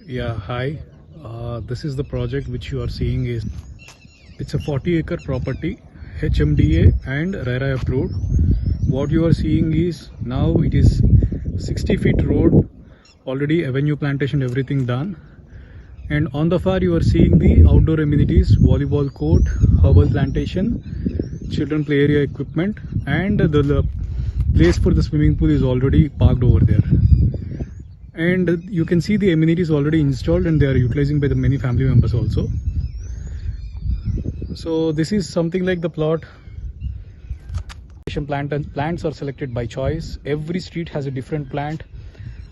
Yeah, hi. This is the project which you are seeing is it's a 40-acre property, HMDA and RERA approved. What you are seeing is now it is 60 feet road, already avenue plantation, everything done. And on the far you are seeing the outdoor amenities, volleyball court, herbal plantation, children play area equipment, and the place for the swimming pool is already parked over there. And you can see the amenities already installed and they are utilizing by the many family members also. So this is something like the plot. Plants are selected by choice. Every street has a different plant.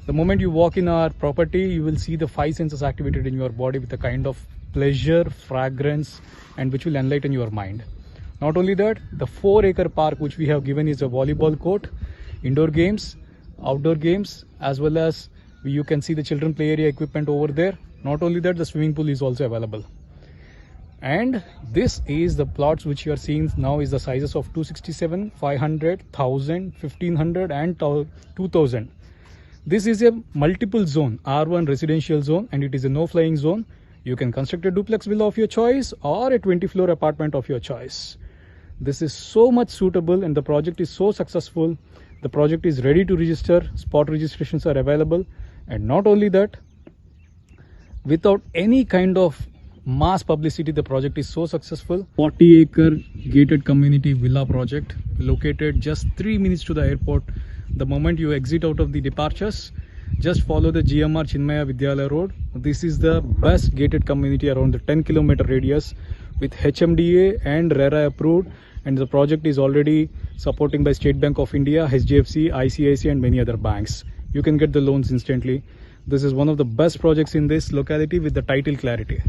The moment you walk in our property, you will see the 5 senses activated in your body with a kind of pleasure, fragrance, and which will enlighten your mind. Not only that, the 4-acre park which we have given is a volleyball court, indoor games, outdoor games, as well as you can see the children play area equipment over there. Not only that, the swimming pool is also available. And this is the plots which you are seeing now is the sizes of 267, 500, 1000, 1500 and 2000. This is a multiple zone, R1 residential zone, and it is a no flying zone. You can construct a duplex villa of your choice or a 20-floor apartment of your choice. This is so much suitable and the project is so successful. The project is ready to register, spot registrations are available. And not only that, without any kind of mass publicity, the project is so successful. 40-acre gated community villa project located just 3 minutes to the airport. The moment you exit out of the departures, just follow the GMR Chinmaya Vidyalaya Road. This is the best gated community around the 10-kilometer radius with HMDA and RERA approved, and the project is already supporting by State Bank of India, HDFC, ICICI and many other banks. You can get the loans instantly. This is one of the best projects in this locality with the title clarity.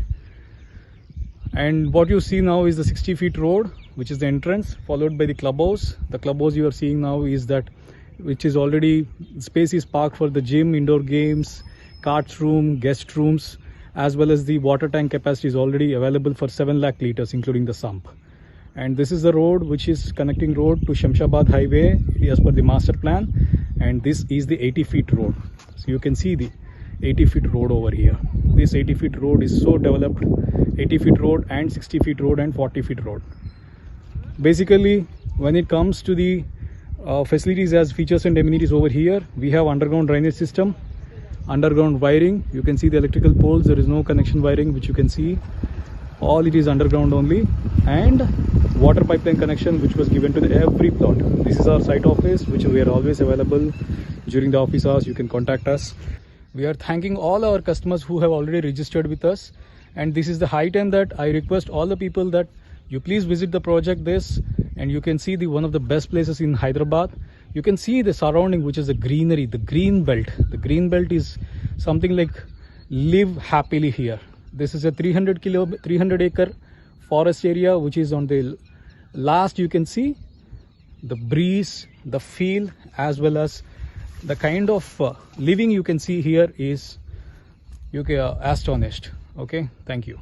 And what you see now is the 60 feet road, which is the entrance, followed by the clubhouse. The clubhouse you are seeing now is that which is already space is parked for the gym, indoor games, carts room, guest rooms, as well as the water tank capacity is already available for 7 lakh liters including the sump. And this is the road which is connecting road to Shamshabad highway as per the master plan, and this is the 80 feet road. So you can see the 80 feet road over here. This 80 feet road is so developed, 80 feet road and 60 feet road and 40 feet road. Basically, when it comes to the facilities as features and amenities over here, we have underground drainage system, underground wiring. You can see the electrical poles. There is no connection wiring which you can see. All it is underground only, and water pipeline connection which was given to every plot. This is our site office which we are always available during the office hours. You can contact us. We are thanking all our customers who have already registered with us, and this is the high time that I request all the people that you please visit the project this, and you can see the one of the best places in Hyderabad. You can see the surrounding which is the greenery, the green belt. The green belt is something like live happily here. This is a 300 acre forest area which is on the last. You can see the breeze, the feel, as well as the kind of living you can see here is you can astonished. Okay, thank you.